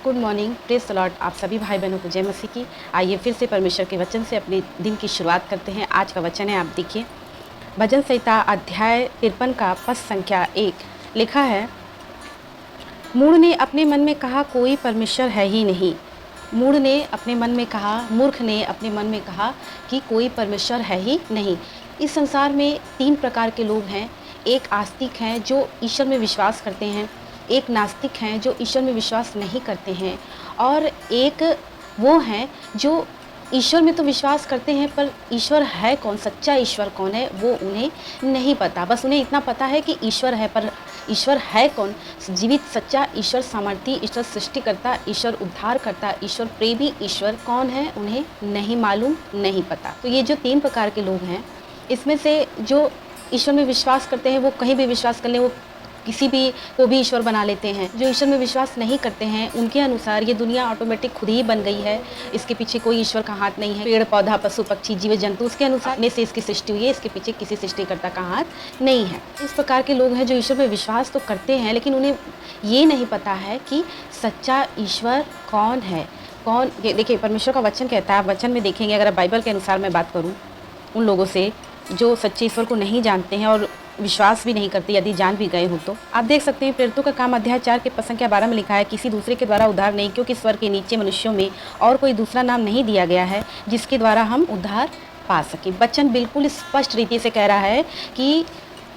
Good morning, praise the Lord. आप सभी भाई बहनों को जय मसीह की। आइए फिर से परमेश्वर के वचन से अपने दिन की शुरुआत करते हैं। आज का वचन है, आप देखिए, भजन संहिता अध्याय 53 का पद संख्या 1 लिखा है, मूढ़ ने अपने मन में कहा कोई परमेश्वर है ही नहीं। मूढ़ ने अपने मन में कहा, मूर्ख ने अपने मन में कहा कि कोई परमेश्वर है ही नहीं। इस संसार में 3 प्रकार के लोग हैं। एक आस्तिक हैं जो ईश्वर में विश्वास करते हैं, एक नास्तिक हैं जो ईश्वर में विश्वास नहीं करते हैं, और एक वो हैं जो ईश्वर में तो विश्वास करते हैं पर ईश्वर है कौन, सच्चा ईश्वर कौन है, वो उन्हें नहीं पता। बस उन्हें इतना पता है कि ईश्वर है, पर ईश्वर है कौन, जीवित सच्चा ईश्वर, सामर्थी ईश्वर, सृष्टिकर्ता ईश्वर, उद्धारकर्ता ईश्वर, प्रेमी ईश्वर कौन है, उन्हें नहीं मालूम, नहीं पता। तो ये जो 3 प्रकार के लोग हैं, इसमें से जो ईश्वर में विश्वास करते हैं वो कहीं भी विश्वास कर लें, वो किसी भी को भी ईश्वर बना लेते हैं। जो ईश्वर में विश्वास नहीं करते हैं उनके अनुसार ये दुनिया ऑटोमेटिक खुद ही बन गई है, इसके पीछे कोई ईश्वर का हाथ नहीं है। पेड़ पौधा पशु पक्षी जीव जंतु उसके अनुसार ने से इसकी सृष्टि हुई है, इसके पीछे किसी सृष्टिकर्ता का हाथ नहीं है। इस प्रकार के लोग हैं जो ईश्वर में विश्वास तो करते हैं लेकिन उन्हें ये नहीं पता है कि सच्चा ईश्वर कौन है। कौन, देखिए परमेश्वर का वचन कहता है, वचन में देखेंगे, अगर बाइबल के अनुसार मैं बात करूँ उन लोगों से जो सच्चे ईश्वर को नहीं जानते हैं और विश्वास भी नहीं करते, यदि जान भी गए हो तो आप देख सकते हैं प्रेरितों का काम अध्याय 4 के पद संख्या 12 में लिखा है, किसी दूसरे के द्वारा उद्धार नहीं, क्योंकि स्वर्ग के नीचे मनुष्यों में और कोई दूसरा नाम नहीं दिया गया है जिसके द्वारा हम उद्धार पा सकें। वचन बिल्कुल स्पष्ट रीति से कह रहा है कि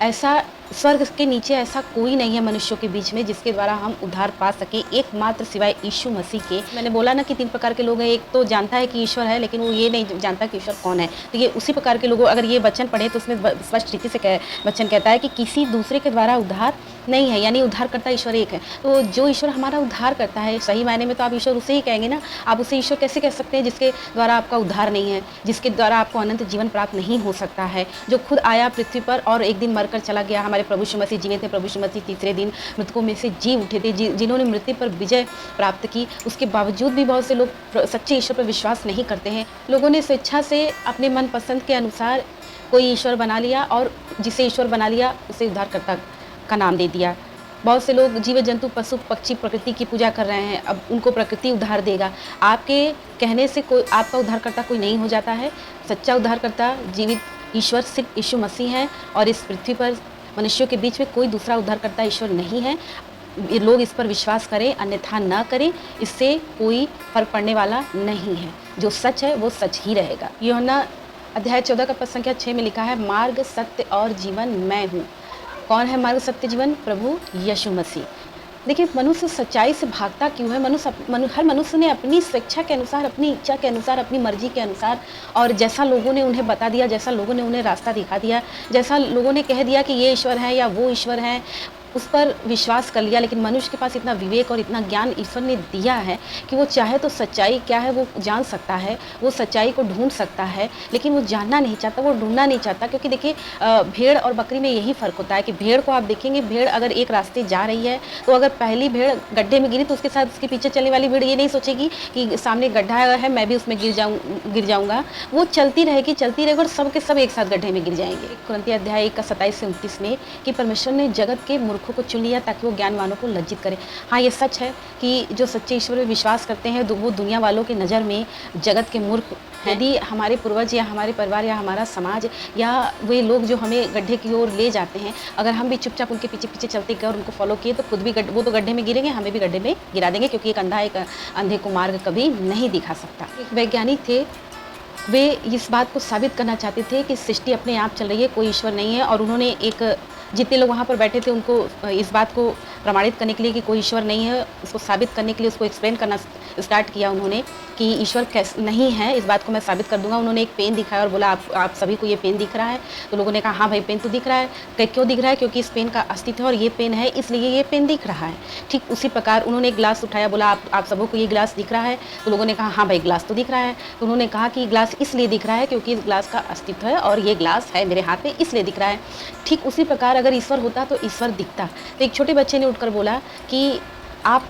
ऐसा स्वर्ग के नीचे ऐसा कोई नहीं है मनुष्यों के बीच में जिसके द्वारा हम उद्धार पा सकें, एकमात्र सिवाय यीशु मसीह के। मैंने बोला ना कि 3 प्रकार के लोग हैं, एक तो जानता है कि ईश्वर है लेकिन वो ये नहीं जानता कि ईश्वर कौन है। तो ये उसी प्रकार के लोगों, अगर ये वचन पढ़े तो उसमें स्पष्ट रीति से वचन कहता है कि किसी दूसरे के द्वारा उद्धार नहीं है, यानी उद्धार करता ईश्वर एक है। तो जो ईश्वर हमारा उद्धार करता है, सही मायने में तो आप ईश्वर उसे ही कहेंगे ना। आप उसे ईश्वर कैसे कह सकते हैं जिसके द्वारा आपका उद्धार नहीं है, जिसके द्वारा आपको अनंत जीवन प्राप्त नहीं हो सकता है, जो खुद आया पृथ्वी पर और एक दिन मरकर चला गया। हमारे प्रभु यीशु मसीह जीवित थे, प्रभु यीशु मसीह तीसरे दिन मृतकों में से जी उठे थे, जिन्होंने मृत्यु पर विजय प्राप्त की। उसके बावजूद भी बहुत से लोग सच्चे ईश्वर पर विश्वास नहीं करते हैं। लोगों ने स्वेच्छा से अपने मन पसंद के अनुसार कोई ईश्वर बना लिया और जिसे ईश्वर बना लिया उसे उद्धारकर्ता का नाम दे दिया। बहुत से लोग जीव जंतु पशु पक्षी प्रकृति की पूजा कर रहे हैं, अब उनको प्रकृति उद्धार देगा। आपके कहने से कोई आपका उद्धारकर्ता कोई नहीं हो जाता है। सच्चा उद्धारकर्ता जीवित ईश्वर सिर्फ यीशु मसीह है, और इस पृथ्वी पर मनुष्यों के बीच में कोई दूसरा उद्धारकर्ता ईश्वर नहीं है। लोग इस पर विश्वास करें अन्यथा न करें, इससे कोई फर्क पड़ने वाला नहीं है। जो सच है वो सच ही रहेगा। यूहन्ना अध्याय 14 का पद संख्या 6 में लिखा है, मार्ग सत्य और जीवन मैं हूँ। कौन है मार्ग सत्य जीवन? प्रभु यीशु मसीह। देखिए मनुष्य सच्चाई से भागता क्यों है? हर मनुष्य ने अपनी स्वेच्छा के अनुसार, अपनी इच्छा के अनुसार, अपनी मर्जी के अनुसार, और जैसा लोगों ने उन्हें बता दिया, जैसा लोगों ने उन्हें रास्ता दिखा दिया, जैसा लोगों ने कह दिया कि ये ईश्वर है या वो ईश्वर है, उस पर विश्वास कर लिया। लेकिन मनुष्य के पास इतना विवेक और इतना ज्ञान ईश्वर ने दिया है कि वो चाहे तो सच्चाई क्या है वो जान सकता है, वो सच्चाई को ढूंढ सकता है, लेकिन वो जानना नहीं चाहता, वो ढूंढना नहीं चाहता। क्योंकि देखिए भेड़ और बकरी में यही फ़र्क होता है कि भेड़ को आप देखेंगे, भेड़ अगर एक रास्ते जा रही है तो अगर पहली भेड़ गड्ढे में गिरी तो उसके साथ उसके पीछे चलने वाली भेड़ ये नहीं सोचेगी कि सामने गड्ढा है मैं भी उसमें गिर जाऊँगा। वो चलती रहेगी और सब के सब एक साथ गड्ढे में गिर जाएंगे। कुरिन्थियों अध्याय 1 का 27 से 29 में कि परमेश्वर ने जगत के मूर्खों को चुन लिया ताकि वो ज्ञानवानों को लज्जित करे। हाँ, ये सच है कि जो सच्चे ईश्वर में विश्वास करते हैं वो दुनिया वालों की नज़र में जगत के मूर्ख हैं। यदि हमारे पूर्वज या हमारे परिवार या हमारा समाज या वे लोग जो हमें गड्ढे की ओर ले जाते हैं, अगर हम भी चुपचाप उनके पीछे पीछे चलते गए और उनको फॉलो किए तो खुद भी वो तो गड्ढे में गिरेंगे, हमें भी गड्ढे में गिरा देंगे, क्योंकि एक अंधे को मार्ग कभी नहीं दिखा सकता। एक वैज्ञानिक थे, वे इस बात को साबित करना चाहते थे कि सृष्टि अपने आप चल रही है, कोई ईश्वर नहीं है, और उन्होंने जितने लोग वहाँ पर बैठे थे उनको इस बात को प्रमाणित करने के लिए कि कोई ईश्वर नहीं है, उसको साबित करने के लिए उसको एक्सप्लेन करना स्टार्ट किया उन्होंने कि ईश्वर कैसे नहीं है, इस बात को मैं साबित कर दूंगा। उन्होंने एक पेन दिखाया और बोला आप सभी को ये पेन दिख रहा है? तो लोगों ने कहा हाँ भाई पेन तो दिख रहा है। क्यों दिख रहा है? क्योंकि इस पेन का अस्तित्व है और ये पेन है इसलिए ये पेन दिख रहा है। ठीक उसी प्रकार उन्होंने एक गिलास उठाया, बोला आप सबों को ये गिलास दिख रहा है? तो लोगों ने कहा हाँ भाई गिलास तो दिख रहा है। तो उन्होंने कहा कि गिलास इसलिए दिख रहा है क्योंकि इस गिलास का अस्तित्व है और ये गिलास है मेरे हाथ में इसलिए दिख रहा है। ठीक उसी प्रकार अगर ईश्वर होता तो ईश्वर दिखता। तो एक छोटे बच्चे ने उठकर बोला कि आप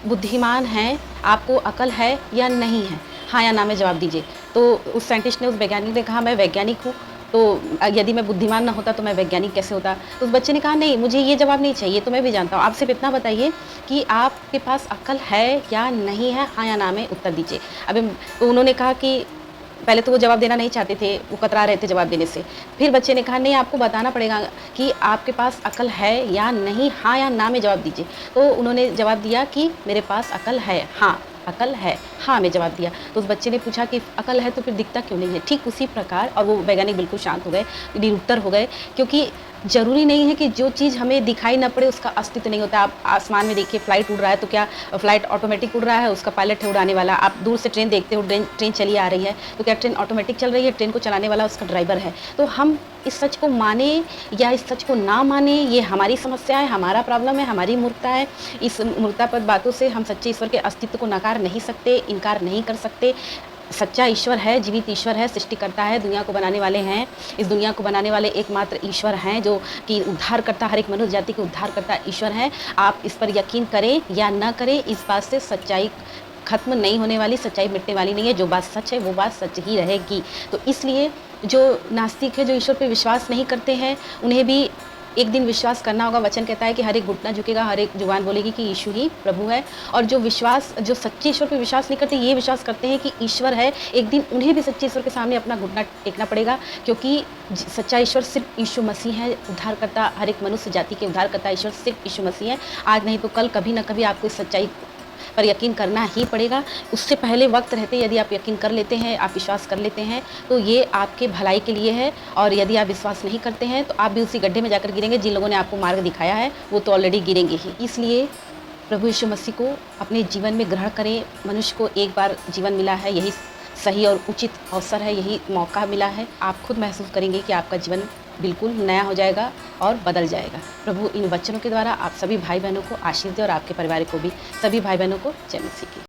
बुद्धिमान हैं, आपको अकल है या नहीं है, हाँ या ना में जवाब दीजिए। तो उस साइंटिस्ट ने, उस वैज्ञानिक ने कहा मैं वैज्ञानिक हूँ। तो यदि मैं बुद्धिमान ना होता तो मैं वैज्ञानिक कैसे होता? तो उस बच्चे ने कहा नहीं, मुझे ये जवाब नहीं चाहिए, तो मैं भी जानता हूँ। आप सिर्फ़ इतना बताइए कि आपके पास अक्ल है या नहीं है? हाँ या ना में उत्तर दीजिए। अब तो उन्होंने कहा कि पहले तो वो जवाब देना नहीं चाहते थे, वो कतरा रहे थे जवाब देने से। फिर बच्चे ने कहा नहीं, आपको बताना पड़ेगा कि आपके पास अक्ल है या नहीं, हाँ या ना में जवाब दीजिए। तो उन्होंने जवाब दिया कि मेरे पास अक्ल है, हाँ, अक्ल है, हाँ में जवाब दिया। तो उस बच्चे ने पूछा कि अक्ल है तो फिर दिखता क्यों नहीं है? ठीक उसी प्रकार, और वो वैज्ञानिक बिल्कुल शांत हो गए, निरुत्तर हो गए, क्योंकि ज़रूरी नहीं है कि जो चीज़ हमें दिखाई ना पड़े उसका अस्तित्व नहीं होता। आप आसमान में देखिए, फ्लाइट उड़ रहा है तो क्या फ्लाइट ऑटोमेटिक उड़ रहा है? उसका पायलट है उड़ाने वाला। आप दूर से ट्रेन देखते हो, ट्रेन चली आ रही है, तो क्या ट्रेन ऑटोमेटिक चल रही है? ट्रेन को चलाने वाला उसका ड्राइवर है। तो हम इस सच को माने या इस सच को ना माने, ये हमारी समस्या है, हमारा प्रॉब्लम है, हमारी मूर्खता है। इस मूर्खतापद बातों से हम सच्चे ईश्वर के अस्तित्व को नकार नहीं सकते, इनकार नहीं कर सकते। सच्चा ईश्वर है, जीवित ईश्वर है, सृष्टिकर्ता है, दुनिया को बनाने वाले हैं। इस दुनिया को बनाने वाले एकमात्र ईश्वर हैं, जो कि उद्धारकर्ता, हर एक मनुष्य जाति के उद्धारकर्ता ईश्वर हैं। आप इस पर यकीन करें या ना करें, इस बात से सच्चाई खत्म नहीं होने वाली, सच्चाई मिटने वाली नहीं है। जो बात सच है वो बात सच ही रहेगी। तो इसलिए जो नास्तिक है, जो ईश्वर पे विश्वास नहीं करते हैं, उन्हें भी एक दिन विश्वास करना होगा। वचन कहता है कि हर एक घुटना झुकेगा, हर एक जुबान बोलेगी कि यीशु ही प्रभु है। और जो सच्चे ईश्वर पे विश्वास नहीं करते, ये विश्वास करते हैं कि ईश्वर है, एक दिन उन्हें भी सच्चे ईश्वर के सामने अपना घुटना टेकना पड़ेगा, क्योंकि सच्चा ईश्वर सिर्फ यीशु मसीह है, उद्धारकर्ता, हर एक मनुष्य जाति के उद्धारकर्ता ईश्वर सिर्फ यीशु मसीह है। आज नहीं तो कल, कभी ना कभी आपको इस सच्चाई पर यकीन करना ही पड़ेगा। उससे पहले वक्त रहते यदि आप यकीन कर लेते हैं, आप विश्वास कर लेते हैं, तो ये आपके भलाई के लिए है। और यदि आप विश्वास नहीं करते हैं तो आप भी उसी गड्ढे में जाकर गिरेंगे। जिन लोगों ने आपको मार्ग दिखाया है वो तो ऑलरेडी गिरेंगे ही। इसलिए प्रभु यीशु मसीह को अपने जीवन में ग्रहण करें। मनुष्य को एक बार जीवन मिला है, यही सही और उचित अवसर है, यही मौका मिला है। आप खुद महसूस करेंगे कि आपका जीवन बिल्कुल नया हो जाएगा और बदल जाएगा। प्रभु इन वचनों के द्वारा आप सभी भाई बहनों को आशीष दे और आपके परिवार को भी, सभी भाई बहनों को जय मसीह की।